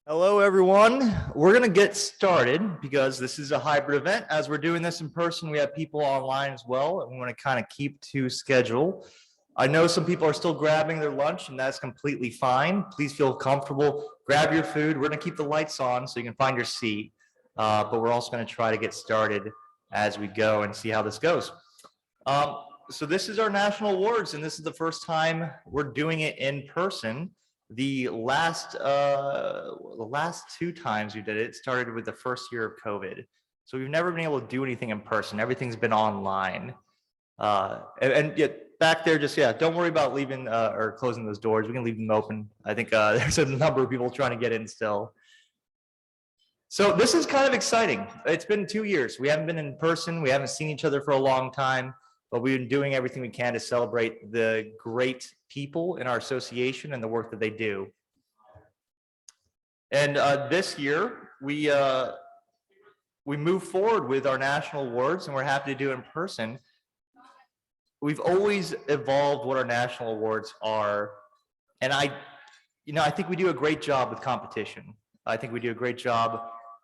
Hello, everyone. We're going to get started because this is a hybrid event. As we're doing this in person, we have people online as well, and we want to kind of keep to schedule. I know some people are still grabbing their lunch, and that's completely fine. Please feel comfortable. Grab your food. We're going to keep the lights on so you can find your seat, but we're also going to try to get started as we go and see how this goes. So this is our national awards, and this is the first time we're doing it in person. The last two times we did it started with the first year of COVID. So we've never been able to do anything in person. Everything's been online. And yet back there, don't worry about leaving or closing those doors. We can leave them open. I think there's a number of people trying to get in still. So this is kind of exciting. It's been 2 years. We haven't been in person. We haven't seen each other for a long time. But we've been doing everything we can to celebrate the great people in our association and the work that they do. And this year, we move forward with our national awards, and we're happy to do it in person. We've always evolved what our national awards are, and I think we do a great job with competition. I think we do a great job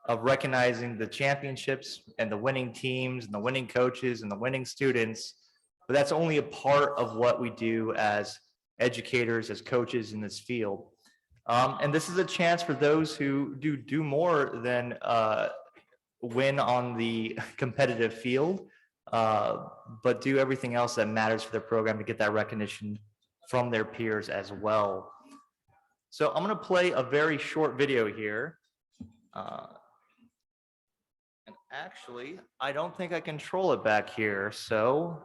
of recognizing the championships and the winning teams and the winning coaches and the winning students, but that's only a part of what we do as educators, as coaches in this field. And this is a chance for those who do more than win on the competitive field, but do everything else that matters for their program to get that recognition from their peers as well. So I'm gonna play a very short video here. And actually, I don't think I control it back here, so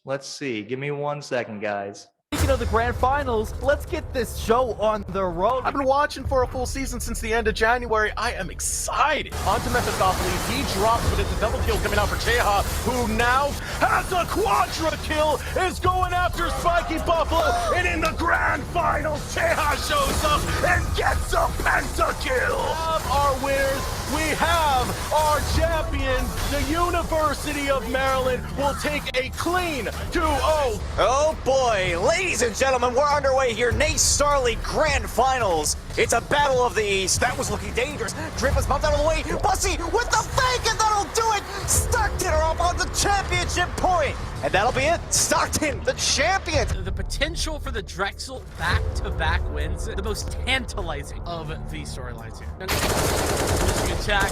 let's see. Give me 1 second, guys. Speaking of the grand finals, let's get this show on the road. I've been watching for a full season since the end of January. I am excited. On to Mephistopheles. He drops, but it's a double kill coming out for Cheha, who now has a quadra kill, is going after Spiky Buffalo, and in the grand finals, Cheha shows up and gets a pentakill. We have our winners. We have our champions. The University of Maryland will take a clean 2-0. Oh boy, ladies and gentlemen, we're underway here. NACE Star League Grand Finals. It's a battle of the East. That was looking dangerous. Drip is bumped out of the way. Bussy with the fake, and that'll do it. Stockton are up on the championship point. And that'll be it. Stockton, the champion. The potential for the Drexel back-to-back wins, the most tantalizing of the storylines here. Good attack.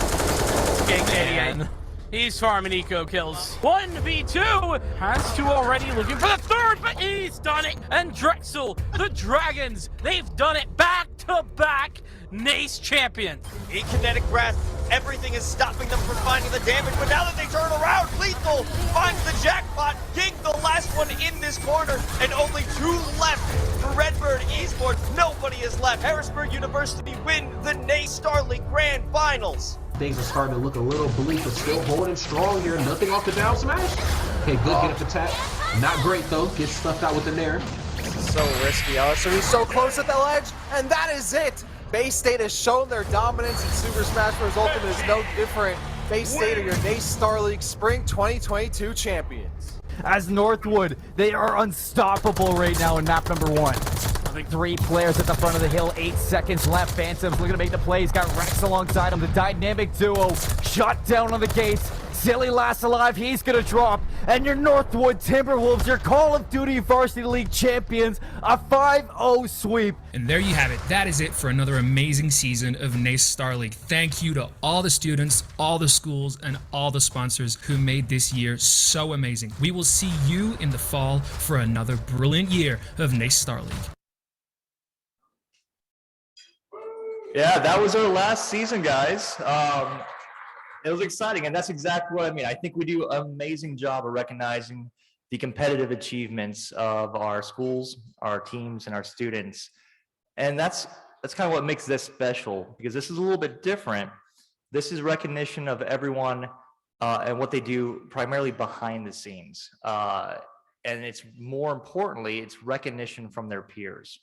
Gang He's farming eco kills. 1v2 has 2 already, looking for the third, but he's done it. And Drexel, the Dragons, they've done it back-to-back NACE champion. In kinetic grasp, everything is stopping them from finding the damage, but now that they turn around, Lethal finds the jackpot, King the last one in this corner, and only 2 left for Redbird Esports. Nobody is left. Harrisburg University win the NACE Star League Grand Finals. Things are starting to look a little bleak, but still holding strong here. Nothing off the down smash. Okay, good get up attack. Not great though. Gets stuck out with the nair. So risky, so he's so close at the ledge, and that is it. Bay State has shown their dominance, and Super Smash Bros. Ultimate is no different. Bay State are your NACE Star League Spring 2022 champions. As Northwood, they are unstoppable right now in map number 1. 3 players at the front of the hill, 8 seconds left. Phantom's looking to make the plays, got Rex alongside him. The dynamic duo shut down on the gates. Silly last alive, he's gonna drop. And your Northwood Timberwolves, your Call of Duty Varsity League champions, a 5-0 sweep. And there you have it. That is it for another amazing season of NACE Star League. Thank you to all the students, all the schools, and all the sponsors who made this year so amazing. We will see you in the fall for another brilliant year of NACE Star League. Yeah, that was our last season, guys. It was exciting, and that's exactly what I mean. I think we do an amazing job of recognizing the competitive achievements of our schools, our teams, and our students. And that's kind of what makes this special, because this is a little bit different. This is recognition of everyone and what they do primarily behind the scenes. And it's more importantly, it's recognition from their peers.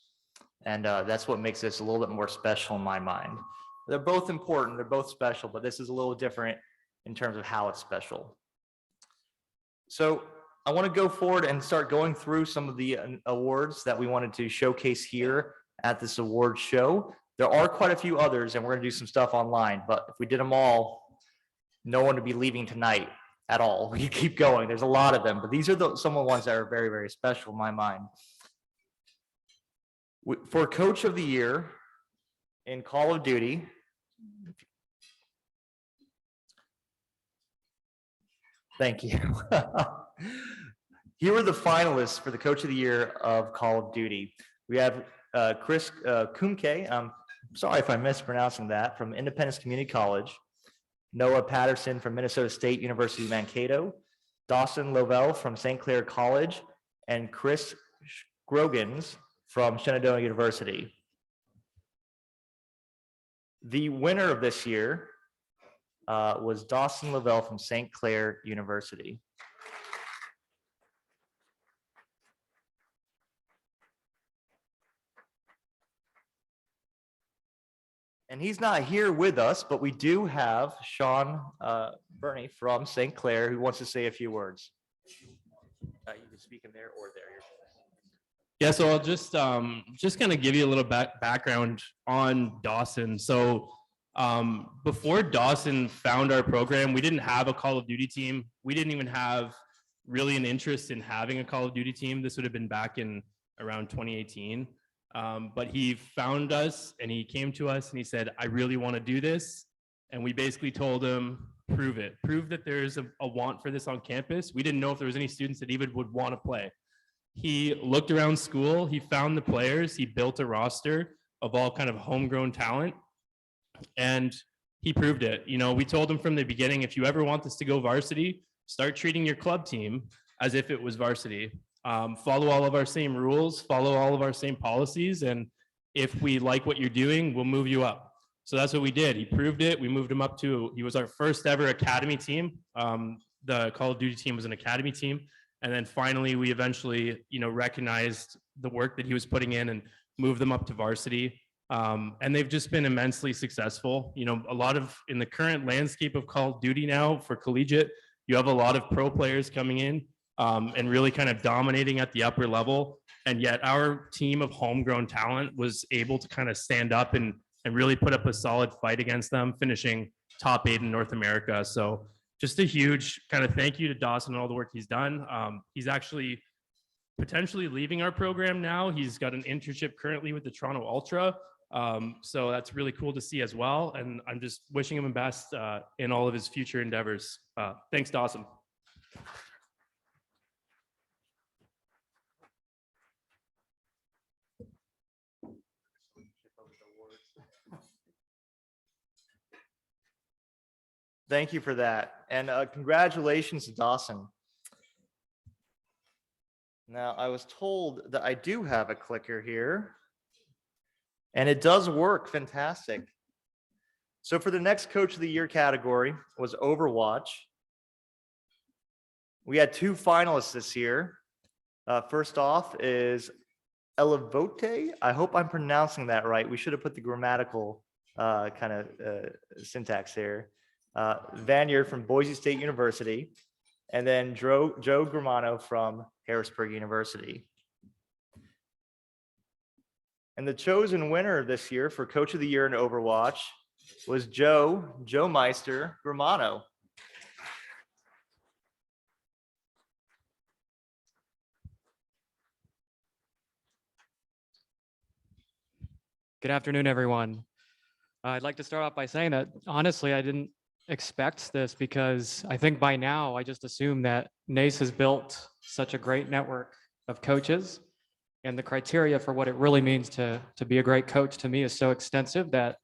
And that's what makes this a little bit more special in my mind. They're both important, they're both special, but this is a little different in terms of how it's special. So I want to go forward and start going through some of the awards that we wanted to showcase here at this award show. There are quite a few others, and we're gonna do some stuff online, but if we did them all, no one would be leaving tonight at all. We keep going. There's a lot of them, but these are some of the ones that are very, very special in my mind. For Coach of the Year in Call of Duty, thank you. Here are the finalists for the Coach of the Year of Call of Duty. We have Chris Kumke, I'm sorry if I'm mispronouncing that, from Independence Community College. Noah Patterson from Minnesota State University Mankato. Dawson Lovell from St. Clair College. And Chris Grogans from Shenandoah University. The winner of this year was Dawson Lovell from St. Clair University. And he's not here with us, but we do have Sean Burney from St. Clair who wants to say a few words. You can speak in there or there. Yeah, so I'll just kind of give you a little background on Dawson. So before Dawson found our program, we didn't have a Call of Duty team. We didn't even have really an interest in having a Call of Duty team. This would have been back in around 2018. But he found us and he came to us and he said, I really want to do this. And we basically told him, prove it. Prove that there's a want for this on campus. We didn't know if there was any students that even would want to play. He looked around school, he found the players, he built a roster of all kind of homegrown talent, and he proved it. You know, we told him from the beginning, if you ever want this to go varsity, start treating your club team as if it was varsity. Follow all of our same rules, follow all of our same policies, and if we like what you're doing, we'll move you up. So that's what we did. He proved it. We moved him up to, he was our first ever academy team. The Call of Duty team was an academy team. And then finally, we eventually, you know, recognized the work that he was putting in and moved them up to varsity. And they've just been immensely successful. You know, a lot of, in the current landscape of Call of Duty now for collegiate, you have a lot of pro players coming in and really kind of dominating at the upper level. And yet our team of homegrown talent was able to kind of stand up and really put up a solid fight against them, finishing top 8 in North America. So just a huge kind of thank you to Dawson and all the work he's done. He's actually potentially leaving our program now. He's got an internship currently with the Toronto Ultra. So that's really cool to see as well. And I'm just wishing him the best in all of his future endeavors. Thanks, Dawson. Thank you for that. And congratulations to Dawson. Now, I was told that I do have a clicker here, and it does work fantastic. So for the next Coach of the Year category was Overwatch. We had 2 finalists this year. First off is Elevote. I hope I'm pronouncing that right. We should have put the grammatical kind of syntax here. Vanyard from Boise State University, and then Joe Gramano from Harrisburg University. And the chosen winner this year for Coach of the Year in Overwatch was Joe Meister Gramano. Good afternoon, everyone. I'd like to start off by saying that, honestly, I didn't expect this because I think by now I just assumed that NACE has built such a great network of coaches, and the criteria for what it really means to be a great coach to me is so extensive that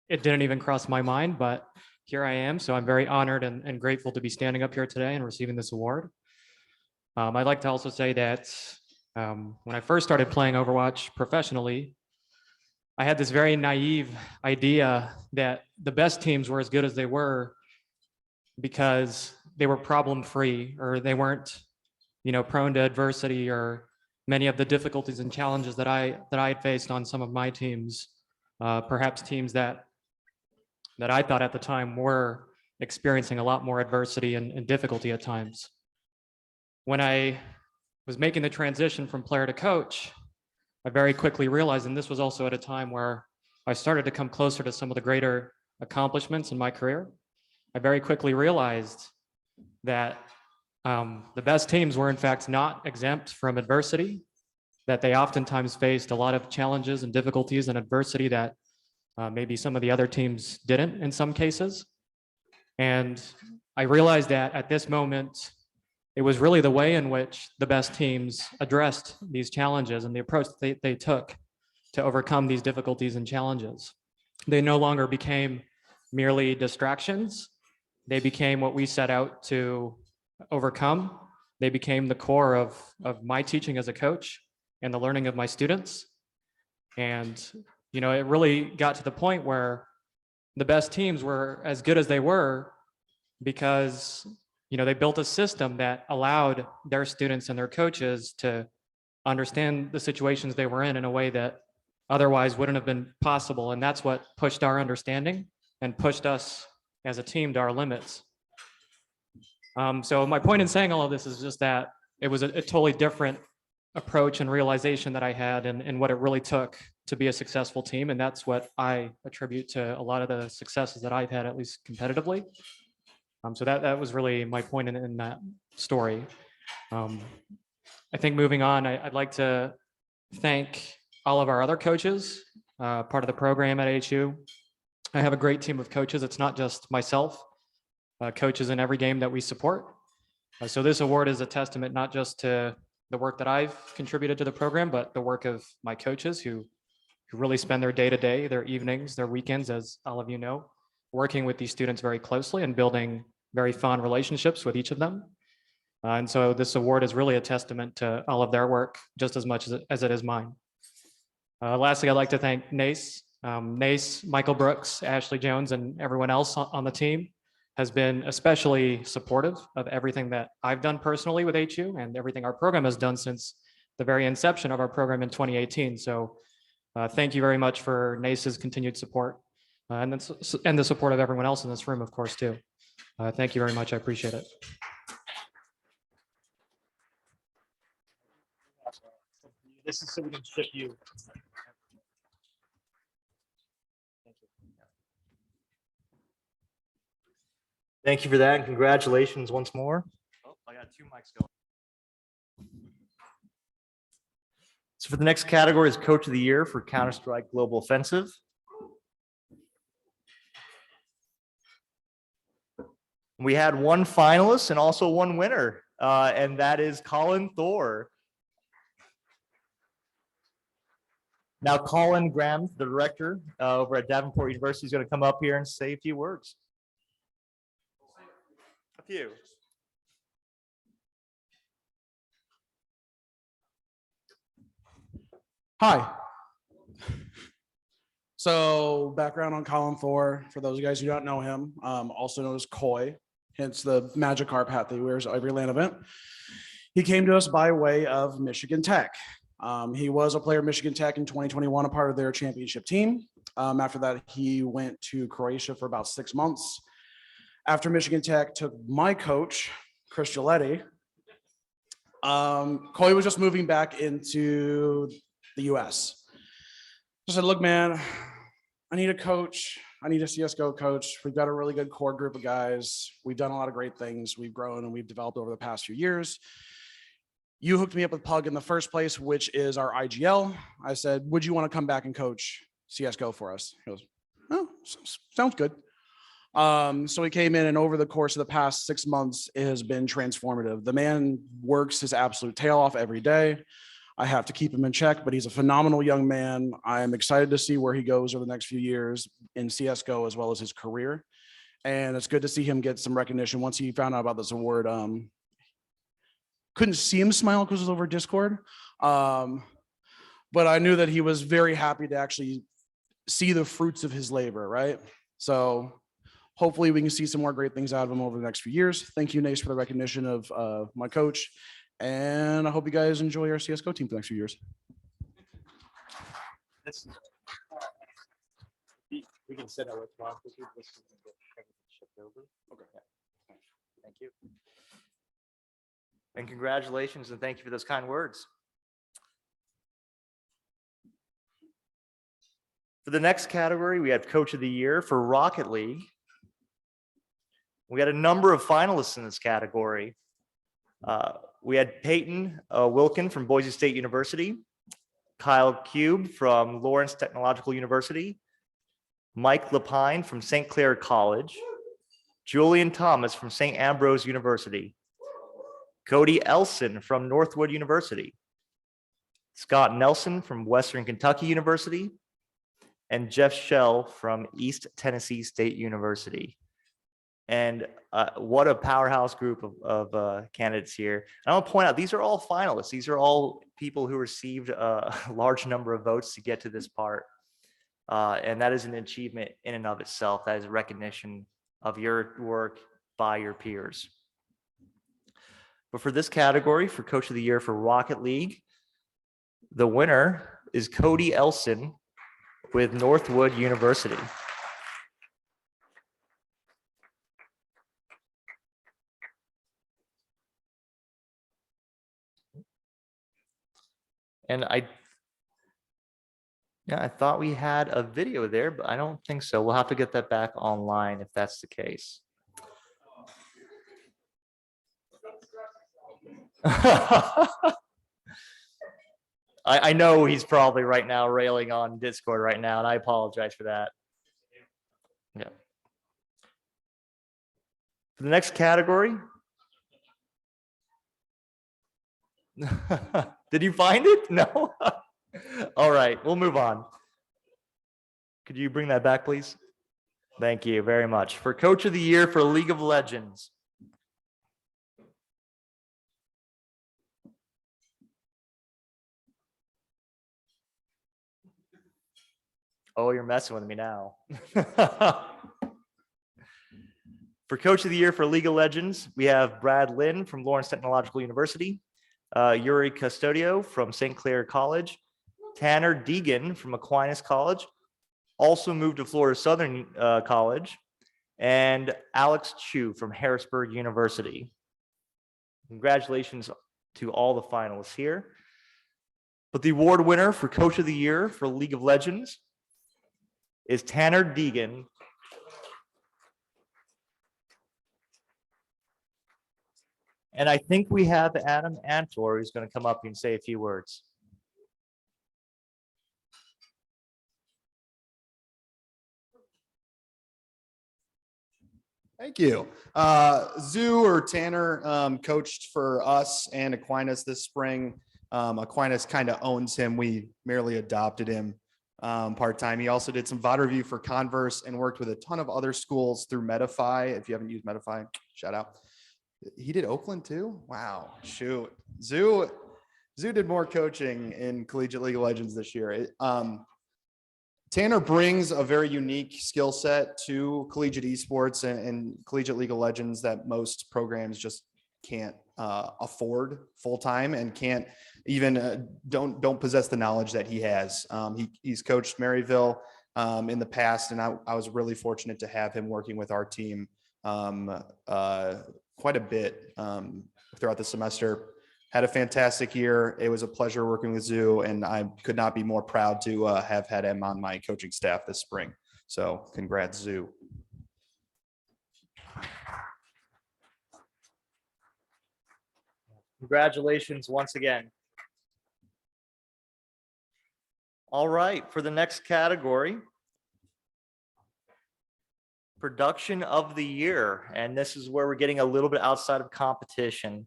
it didn't even cross my mind, but here I am. So I'm very honored and grateful to be standing up here today and receiving this award. I'd like to also say that when I first started playing Overwatch professionally, I had this very naive idea that the best teams were as good as they were because they were problem-free, or they weren't, you know, prone to adversity or many of the difficulties and challenges that I had faced on some of my teams, perhaps teams that I thought at the time were experiencing a lot more adversity and difficulty at times. When I was making the transition from player to coach, I very quickly realized, and this was also at a time where I started to come closer to some of the greater accomplishments in my career, I very quickly realized that the best teams were in fact not exempt from adversity, that they oftentimes faced a lot of challenges and difficulties and adversity that maybe some of the other teams didn't in some cases. And I realized that at this moment, it was really the way in which the best teams addressed these challenges and the approach they took to overcome these difficulties and challenges. They no longer became merely distractions. They became what we set out to overcome. They became the core of my teaching as a coach and the learning of my students. And, you know, it really got to the point where the best teams were as good as they were because, you know, they built a system that allowed their students and their coaches to understand the situations they were in a way that otherwise wouldn't have been possible. And that's what pushed our understanding and pushed us as a team to our limits. So my point in saying all of this is just that it was a totally different approach and realization that I had and what it really took to be a successful team. And that's what I attribute to a lot of the successes that I've had, at least competitively. So that was really my point in that story. I think moving on, I'd like to thank all of our other coaches, part of the program at HU. I have a great team of coaches. It's not just myself, coaches in every game that we support. So this award is a testament not just to the work that I've contributed to the program, but the work of my coaches who really spend their day-to-day, their evenings, their weekends, as all of you know, working with these students very closely and building very fond relationships with each of them. And so this award is really a testament to all of their work, just as much as it is mine. Lastly, I'd like to thank NACE. NACE, Michael Brooks, Ashley Jones, and everyone else on the team has been especially supportive of everything that I've done personally with HU and everything our program has done since the very inception of our program in 2018. So thank you very much for NACE's continued support and the support of everyone else in this room, of course, too. Thank you very much. I appreciate it. This is so we can ship you. Thank you for that, and congratulations once more. Oh, I got 2 mics going. So for the next category is Coach of the Year for Counter-Strike Global Offensive. We had 1 finalist and also 1 winner, and that is Colin Thor. Now, Colin Graham, the director over at Davenport University, is going to come up here and say a few words. A few. Hi. So background on Colin Thor, for those of you guys who don't know him, also known as Koi, hence the Magikarp hat that he wears at every LAN event. He came to us by way of Michigan Tech. He was a player at Michigan Tech in 2021, a part of their championship team. After that, he went to Croatia for about 6 months. After Michigan Tech took my coach, Chris Giletti, Koi was just moving back into the US. I said, look, man, I need a coach. I need a CSGO coach. We've got a really good core group of guys. We've done a lot of great things. We've grown and we've developed over the past few years. You hooked me up with Pug in the first place, which is our IGL. I said, would you want to come back and coach CSGO for us? He goes, oh, sounds good. So he came in, and over the course of the past 6 months, it has been transformative. The man works his absolute tail off every day. I have to keep him in check, but he's a phenomenal young man. I am excited to see where he goes over the next few years in CSGO as well as his career. And it's good to see him get some recognition once he found out about this award. Couldn't see him smile because it was over Discord. But I knew that he was very happy to actually see the fruits of his labor, right? So hopefully we can see some more great things out of him over the next few years. Thank you, NACE, for the recognition of my coach. And I hope you guys enjoy our CSGO team for the next few years. We can set our response. Okay. Thank you. And congratulations, and thank you for those kind words. For the next category, we have Coach of the Year for Rocket League. We had a number of finalists in this category. We had Peyton Wilkin from Boise State University, Kyle Cube from Lawrence Technological University, Mike Lapine from St. Clair College, Julian Thomas from St. Ambrose University, Cody Elson from Northwood University, Scott Nelson from Western Kentucky University, and Jeff Shell from East Tennessee State University. And what a powerhouse group of candidates here. And I want to point out, these are all finalists. These are all people who received a large number of votes to get to this part. And that is an achievement in and of itself. That is a recognition of your work by your peers. But for this category, for Coach of the Year for Rocket League, the winner is Cody Elson with Northwood University. And I thought we had a video there, but I don't think so. We'll have to get that back online if that's the case. I know he's probably right now railing on Discord right now, and I apologize for that. Yeah. For the next category. Did you find it? No? All right, we'll move on. Could you bring that back, please? Thank you very much. For Coach of the Year for League of Legends. Oh, you're messing with me now. For Coach of the Year for League of Legends, we have Brad Lynn from Lawrence Technological University, Yuri Custodio from St. Clair College, Tanner Deegan from Aquinas College, also moved to Florida Southern College, and Alex Chu from Harrisburg University. Congratulations to all the finalists here. But the award winner for Coach of the Year for League of Legends is Tanner Deegan. And I think we have Adam Antor who's going to come up and say a few words. Thank you. Zoo or Tanner coached for us and Aquinas this spring. Aquinas kind of owns him. We merely adopted him part-time. He also did some VOD review for Converse and worked with a ton of other schools through Medify. If you haven't used Medify, shout out. He did Oakland too? Wow, shoot. Zoo did more coaching in Collegiate League of Legends this year. Tanner brings a very unique skill set to collegiate esports and Collegiate League of Legends that most programs just can't afford full-time and can't even don't possess the knowledge that he has. He's coached Maryville in the past, and I was really fortunate to have him working with our team quite a bit throughout the semester. Had a fantastic year. It was a pleasure working with Zoo, and I could not be more proud to have had him on my coaching staff this spring. So congrats, Zoo. Congratulations once again. All right, for the next category, Production of the Year. And this is where we're getting a little bit outside of competition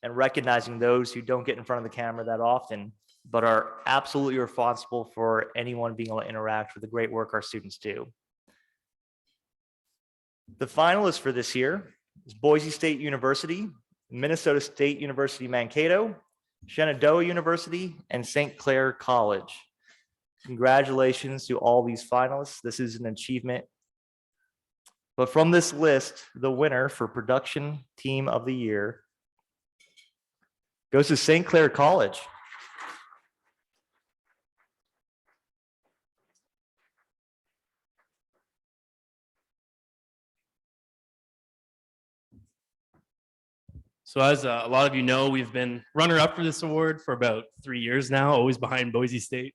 and recognizing those who don't get in front of the camera that often, but are absolutely responsible for anyone being able to interact with the great work our students do. The finalists for this year is Boise State University, Minnesota State University Mankato, Shenandoah University, and St. Clair College. Congratulations to all these finalists. This is an achievement. But from this list, the winner for Production Team of the Year goes to St. Clair College. So as a lot of you know, we've been runner-up for this award for about 3 years now, always behind Boise State.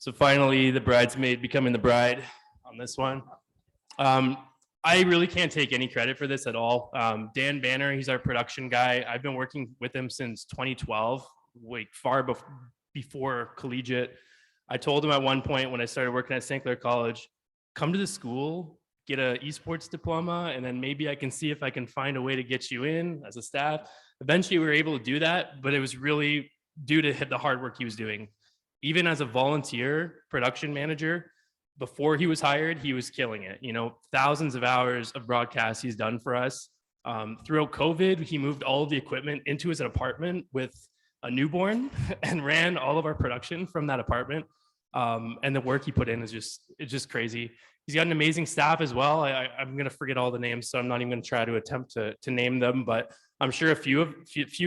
So finally, the bridesmaid becoming the bride on this one. I really can't take any credit for this at all. Dan Banner, he's our production guy. I've been working with him since 2012, like far before collegiate. I told him at one point when I started working at St. Clair College, come to the school, get an esports diploma, and then maybe I can see if I can find a way to get you in as a staff. Eventually, we were able to do that, but it was really due to the hard work he was doing. Even as a volunteer production manager, before he was hired, he was killing it. You know, thousands of hours of broadcasts he's done for us. Throughout COVID, he moved all of the equipment into his apartment with a newborn and ran all of our production from that apartment. And the work he put in is just crazy. He's got an amazing staff as well. I'm going to forget all the names, so I'm not even going to try to attempt to name them, but I'm sure a few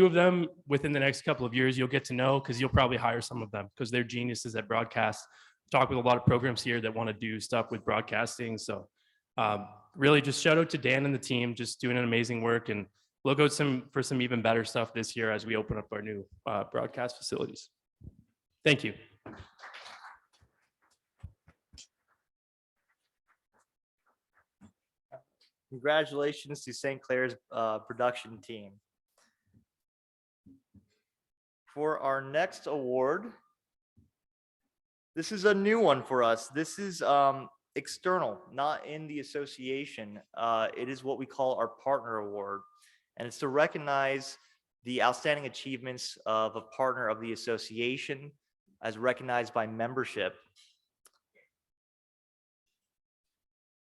of them within the next couple of years you'll get to know, because you'll probably hire some of them because they're geniuses at broadcast. Talk with a lot of programs here that want to do stuff with broadcasting. So really just shout out to Dan and the team, just doing an amazing work, and look out for some even better stuff this year as we open up our new broadcast facilities. Thank you. Congratulations to St. Clair's production team. For our next award, this is a new one for us. This is external, not in the association. It is what we call our partner award, and it's to recognize the outstanding achievements of a partner of the association as recognized by membership.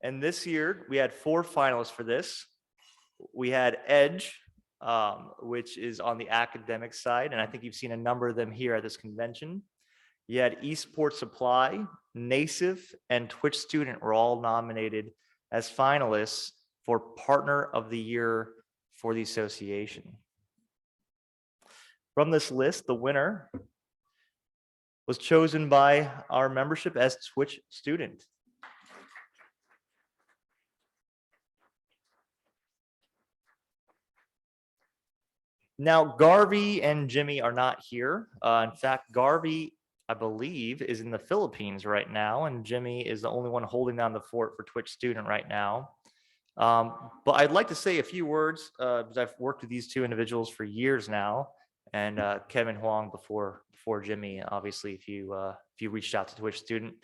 And this year, we had 4 finalists for this. We had Edge, which is on the academic side, and I think you've seen a number of them here at this convention. You had Esports Supply, NACE, and Twitch Student were all nominated as finalists for Partner of the Year for the association. From this list, the winner was chosen by our membership as Twitch Student. Now, Garvey and Jimmy are not here. In fact, Garvey, I believe, is in the Philippines right now, and Jimmy is the only one holding down the fort for Twitch Student right now. But I'd like to say a few words, because I've worked with these 2 individuals for years now, and Kevin Huang before Jimmy. Obviously, if you reached out to Twitch Student,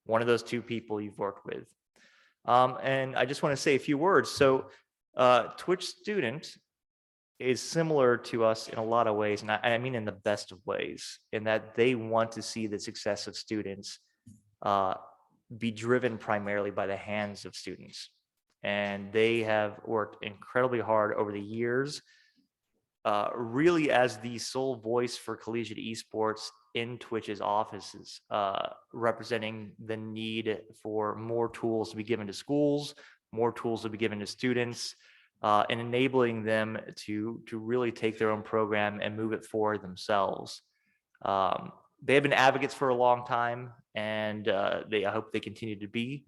one of those 2 people you've worked with. And I just want to say a few words. So Twitch Student is similar to us in a lot of ways, and I mean in the best of ways, in that they want to see the success of students be driven primarily by the hands of students. And they have worked incredibly hard over the years, really as the sole voice for collegiate esports in Twitch's offices, representing the need for more tools to be given to schools, more tools to be given to students, and enabling them to really take their own program and move it forward themselves. They have been advocates for a long time, and I hope they continue to be.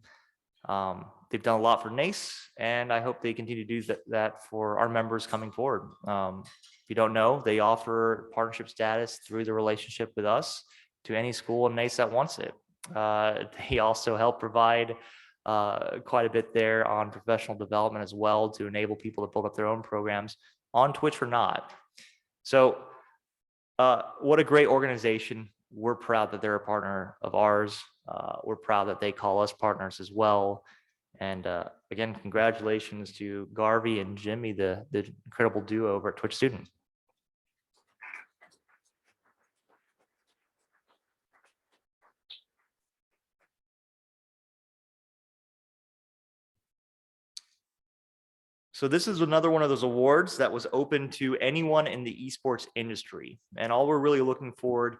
They've done a lot for NACE, and I hope they continue to do that for our members coming forward. If you don't know, they offer partnership status through the relationship with us to any school in NACE that wants it. They also help provide quite a bit there on professional development as well, to enable people to build up their own programs on Twitch or not. So what a great organization. We're proud that they're a partner of ours. We're proud that they call us partners as well. And again, congratulations to Garvey and Jimmy, the incredible duo over at Twitch Student. So this is another one of those awards that was open to anyone in the esports industry. And all we're really looking forward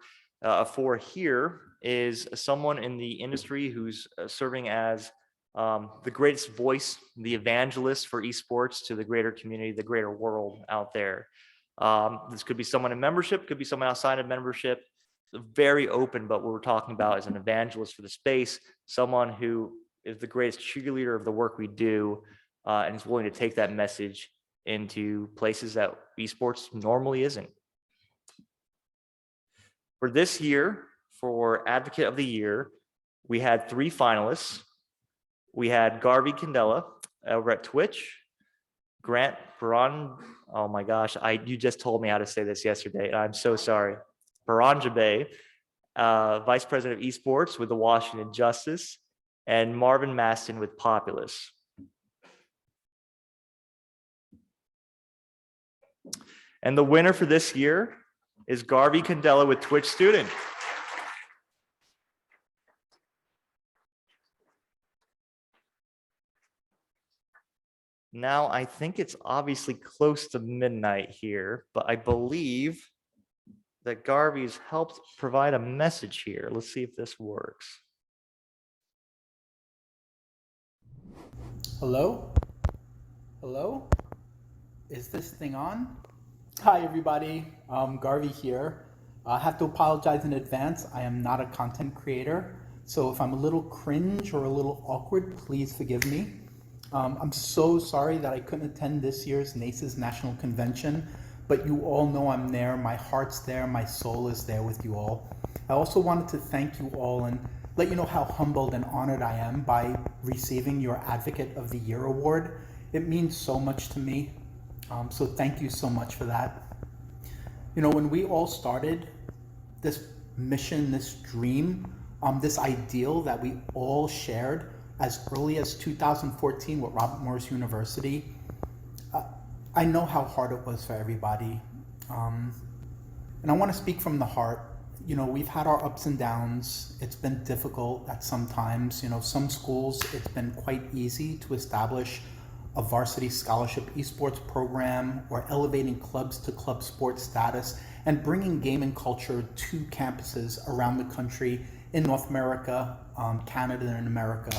for here is someone in the industry who's serving as the greatest voice, the evangelist for esports to the greater community, the greater world out there. This could be someone in membership, could be someone outside of membership. Very open, but what we're talking about is an evangelist for the space, someone who is the greatest cheerleader of the work we do, and is willing to take that message into places that esports normally isn't. For this year, for Advocate of the Year, we had 3 finalists. We had Garvey Candela over at Twitch, Grant Baran. Oh my gosh, you just told me how to say this yesterday, and I'm so sorry. Baranjabe, Vice President of Esports with the Washington Justice, and Marvin Maston with Populous. And the winner for this year is Garvey Candela with Twitch Student. Now, I think it's obviously close to midnight here, but I believe that Garvey's helped provide a message here. Let's see if this works. Hello? Hello? Is this thing on? Hi, everybody. Garvey here. I have to apologize in advance. I am not a content creator. So if I'm a little cringe or a little awkward, please forgive me. I'm so sorry that I couldn't attend this year's NACE's National Convention, but you all know I'm there. My heart's there. My soul is there with you all. I also wanted to thank you all and let you know how humbled and honored I am by receiving your Advocate of the Year award. It means so much to me. So thank you so much for that. You know, when we all started this mission, this dream, this ideal that we all shared as early as 2014 with Robert Morris University, I know how hard it was for everybody. And I want to speak from the heart. You know, we've had our ups and downs. It's been difficult at some times. You know, some schools, it's been quite easy to establish a varsity scholarship esports program or elevating clubs to club sports status and bringing gaming culture to campuses around the country in North America, Canada, and America.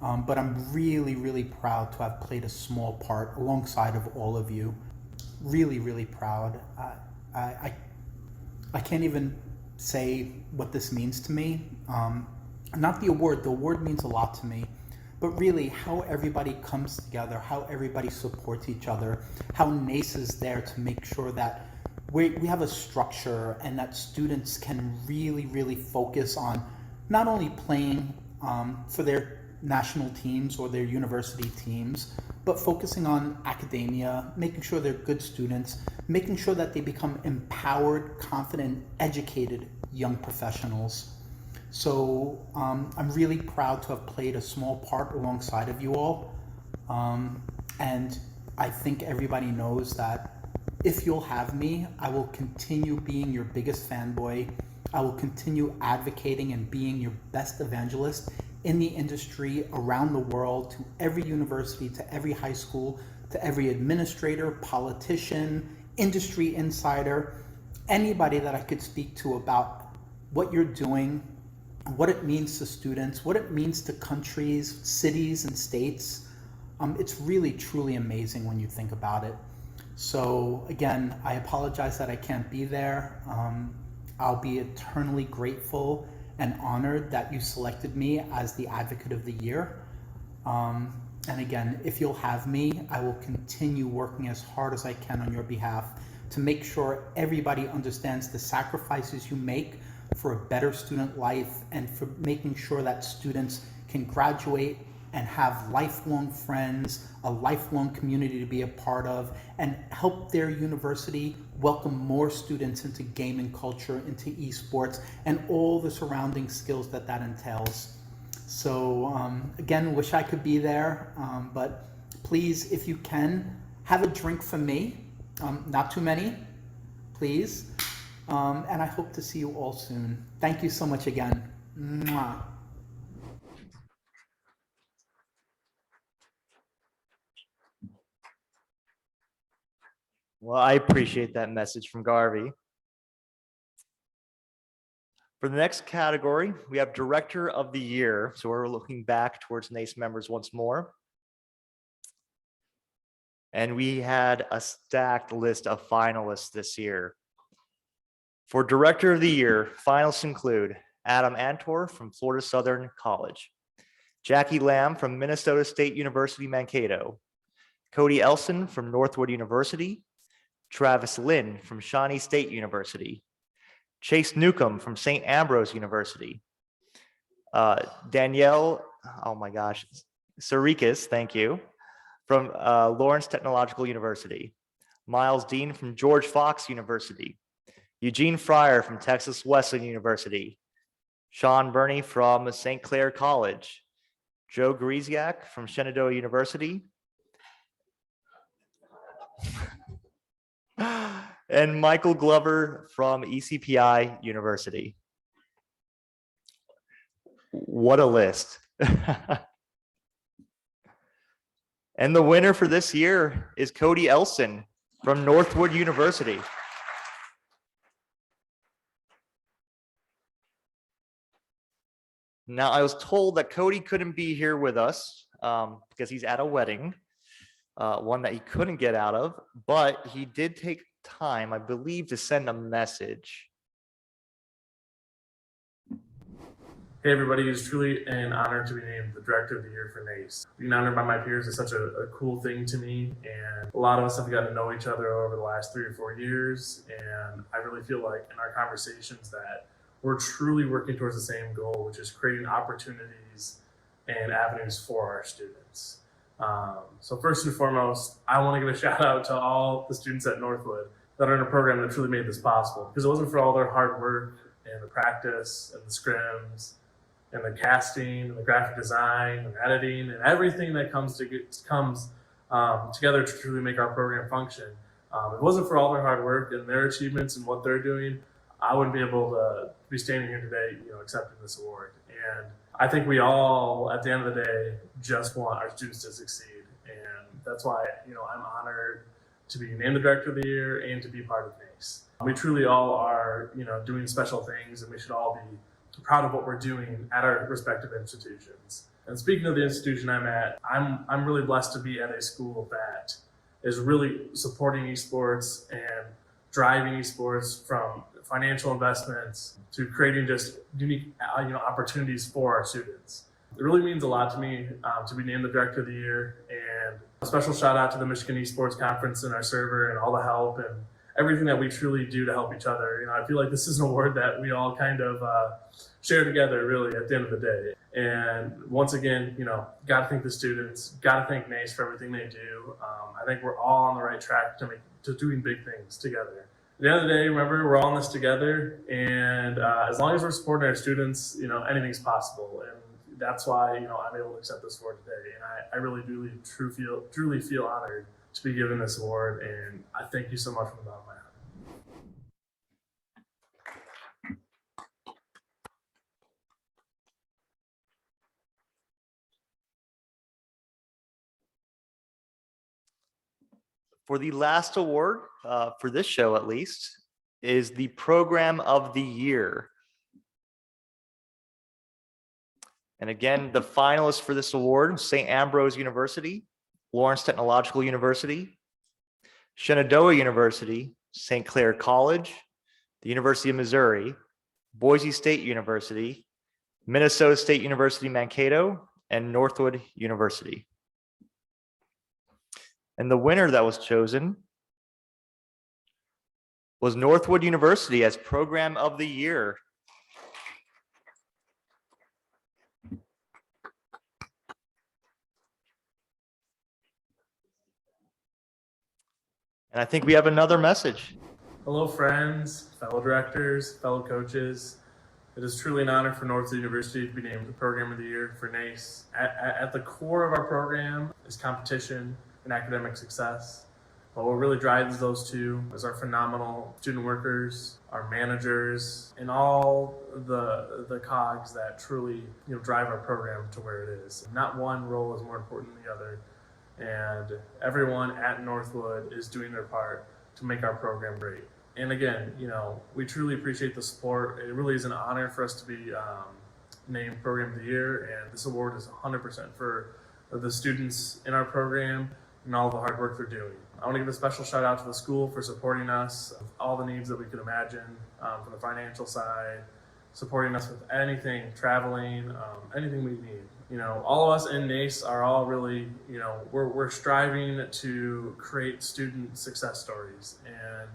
But I'm really, really proud to have played a small part alongside of all of you. Really, really proud. I can't even say what this means to me. Not the award means a lot to me, but really how everybody comes together, how everybody supports each other, how NACE is there to make sure that we have a structure and that students can really, really focus on not only playing for their national teams or their university teams, but focusing on academia, making sure they're good students, making sure that they become empowered, confident, educated young professionals. So I'm really proud to have played a small part alongside of you all. And I think everybody knows that if you'll have me, I will continue being your biggest fanboy. I will continue advocating and being your best evangelist in the industry around the world, to every university, to every high school, to every administrator, politician, industry insider, anybody that I could speak to about what you're doing, what it means to students, what it means to countries, cities, and states. It's really, truly amazing when you think about it. So again, I apologize that I can't be there. I'll be eternally grateful and honored that you selected me as the Advocate of the Year. And again, if you'll have me, I will continue working as hard as I can on your behalf to make sure everybody understands the sacrifices you make for a better student life and for making sure that students can graduate and have lifelong friends, a lifelong community to be a part of, and help their university welcome more students into gaming culture, into esports, and all the surrounding skills that that entails. So again, wish I could be there, but please, if you can, have a drink for me. Not too many, please. And I hope to see you all soon. Thank you so much again. Mwah. Well, I appreciate that message from Garvey. For the next category, we have Director of the Year. So we're looking back towards NACE members once more. And we had a stacked list of finalists this year. For Director of the Year, finalists include Adam Antor from Florida Southern College, Jackie Lamb from Minnesota State University Mankato, Cody Elson from Northwood University, Travis Lynn from Shawnee State University, Chase Newcomb from St. Ambrose University. Danielle, oh my gosh, Sarikis, thank you, from Lawrence Technological University. Miles Dean from George Fox University. Eugene Fryer from Texas Wesleyan University. Sean Burney from St. Clair College. Joe Griesiak from Shenandoah University. And Michael Glover from ECPI University. What a list. And the winner for this year is Cody Elson from Northwood University. Now, I was told that Cody couldn't be here with us because he's at a wedding, one that he couldn't get out of, but he did take time, I believe, to send a message. Hey everybody, it's truly an honor to be named the Director of the Year for NACE. Being honored by my peers is such a cool thing to me, and a lot of us have gotten to know each other over the last 3 or 4 years, and I really feel like in our conversations that we're truly working towards the same goal, which is creating opportunities and avenues for our students. So first and foremost, I want to give a shout out to all the students at Northwood that are in a program that truly made this possible, because it wasn't for all their hard work and the practice and the scrims and the casting and the graphic design and editing and everything that comes together to truly make our program function. If it wasn't for all their hard work and their achievements and what they're doing, I wouldn't be able to be standing here today, accepting this award. And I think we all, at the end of the day, just want our students to succeed. And that's why, I'm honored to be named the Director of the Year and to be part of NACE. We truly all are, doing special things, and we should all be proud of what we're doing at our respective institutions. And speaking of the institution I'm at, I'm really blessed to be at a school that is really supporting esports and driving esports from financial investments to creating just unique opportunities for our students. It really means a lot to me to be named the Director of the Year, and a special shout out to the Michigan Esports Conference and our server and all the help and everything that we truly do to help each other. I feel like this is an award that we all kind of share together really at the end of the day. And once again, got to thank the students, got to thank NACE for everything they do. I think we're all on the right track to doing big things together. At the end of the day, remember, we're all in this together, and as long as we're supporting our students, anything's possible. And that's why, I'm able to accept this award today. And I really do truly feel honored to be given this award, and I thank you so much from the bottom of my heart. For the last award, for this show at least, is the Program of the Year. And again, the finalists for this award: St. Ambrose University, Lawrence Technological University, Shenandoah University, St. Clair College, the University of Missouri, Boise State University, Minnesota State University Mankato, and Northwood University. And the winner that was chosen was Northwood University as Program of the Year. And I think we have another message. Hello, friends, fellow directors, fellow coaches. It is truly an honor for Northwood University to be named the Program of the Year for NACE. At the core of our program is competition and academic success. But what really drives those two is our phenomenal student workers, our managers, and all the cogs that truly drive our program to where it is. Not one role is more important than the other. And everyone at Northwood is doing their part to make our program great. And again, we truly appreciate the support. It really is an honor for us to be named Program of the Year, and this award is 100% for the students in our program and all the hard work they're doing. I want to give a special shout out to the school for supporting us with all the needs that we could imagine, from the financial side, supporting us with anything, traveling, anything we need. All of us in NACE are all really, we're striving to create student success stories. And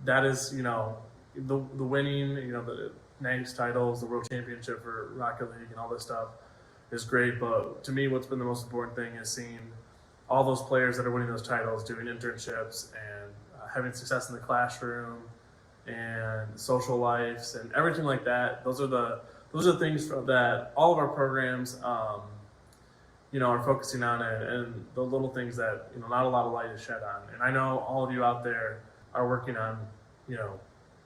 that is, the winning, the NACE titles, the World Championship for Rocket League and all this stuff is great. But to me, what's been the most important thing is seeing all those players that are winning those titles doing internships and having success in the classroom and social lives and everything like that. Those are the things that all of our programs, are focusing on, and the little things that not a lot of light is shed on. And I know all of you out there are working on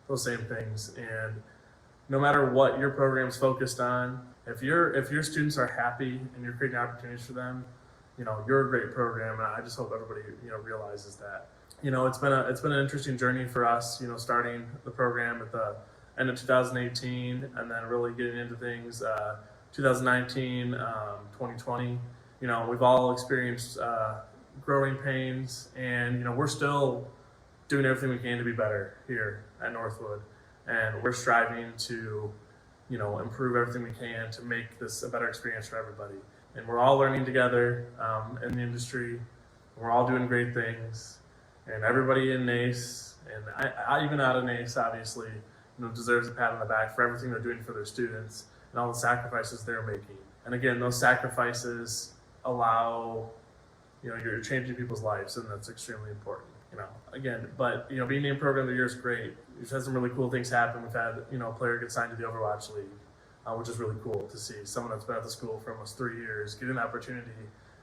those same things. And no matter what your program's focused on, if your students are happy and you're creating opportunities for them, you're a great program. And I just hope everybody realizes that. It's been an interesting journey for us. Starting the program at the end of 2018 and then really getting into things 2019, 2020. We've all experienced growing pains, and we're still doing everything we can to be better here at Northwood, and we're striving to improve everything we can to make this a better experience for everybody. And we're all learning together in the industry. We're all doing great things, and everybody in NACE, and I even out of NACE, obviously, deserves a pat on the back for everything they're doing for their students and all the sacrifices they're making. And again, those sacrifices allow, you're changing people's lives, and that's extremely important. Again, but being named Program of the Year is great. We've had some really cool things happen. We've had a player get signed to the Overwatch League, which is really cool to see. Someone that's been at the school for almost 3 years getting the opportunity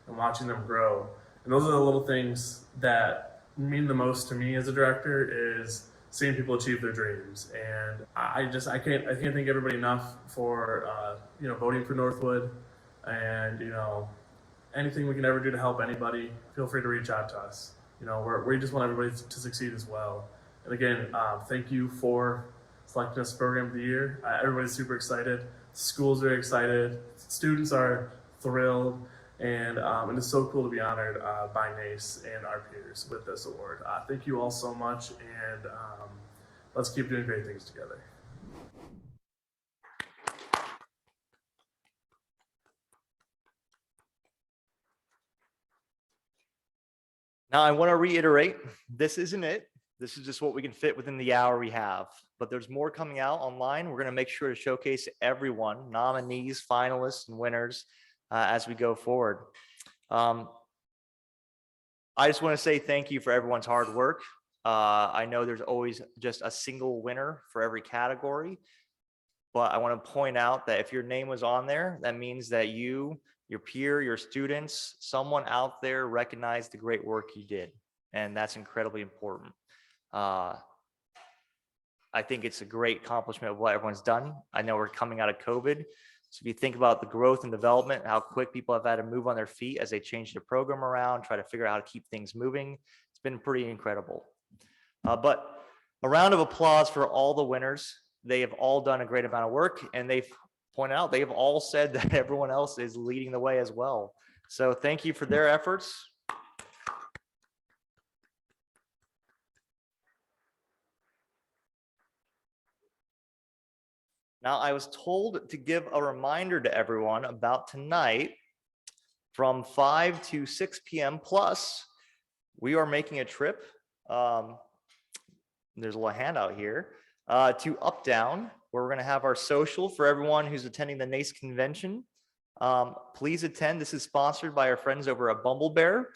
and watching them grow. And those are the little things that mean the most to me as a director, is seeing people achieve their dreams. And I can't thank everybody enough for voting for Northwood, and anything we can ever do to help anybody, feel free to reach out to us. We just want everybody to succeed as well. And again, thank you for selecting us Program of the Year. Everybody's super excited. Schools are excited. Students are thrilled. And it's so cool to be honored by NACE and our peers with this award. Thank you all so much, and let's keep doing great things together. Now, I want to reiterate, this isn't it. This is just what we can fit within the hour we have. But there's more coming out online. We're going to make sure to showcase everyone, nominees, finalists, and winners as we go forward. I just want to say thank you for everyone's hard work. I know there's always just a single winner for every category, but I want to point out that if your name was on there, that means that you, your peer, your students, someone out there recognized the great work you did. And that's incredibly important. I think it's a great accomplishment of what everyone's done. I know we're coming out of COVID. So if you think about the growth and development, how quick people have had to move on their feet as they change their program around, try to figure out how to keep things moving, it's been pretty incredible. But a round of applause for all the winners. They have all done a great amount of work, and they've pointed out, they've all said that everyone else is leading the way as well. So thank you for their efforts. Now, I was told to give a reminder to everyone about tonight from 5 to 6 p.m. plus. We are making a trip. There's a little handout here to Uptown, where we're going to have our social for everyone who's attending the NACE convention. Please attend. This is sponsored by our friends over at Bumble Bear,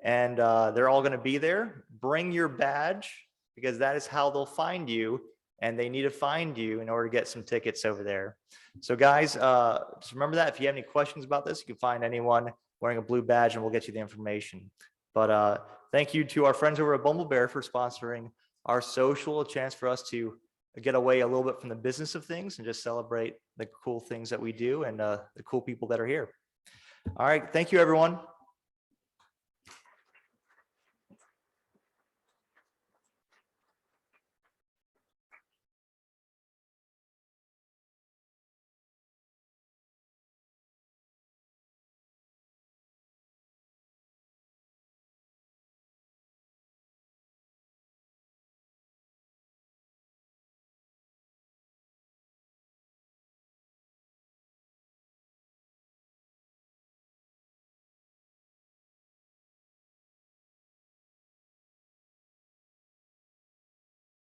and they're all going to be there. Bring your badge, because that is how they'll find you. And they need to find you in order to get some tickets over there. So guys, just remember that if you have any questions about this, you can find anyone wearing a blue badge and we'll get you the information. But thank you to our friends over at Bumble Bear for sponsoring our social, a chance for us to get away a little bit from the business of things and just celebrate the cool things that we do and the cool people that are here. All right, thank you everyone.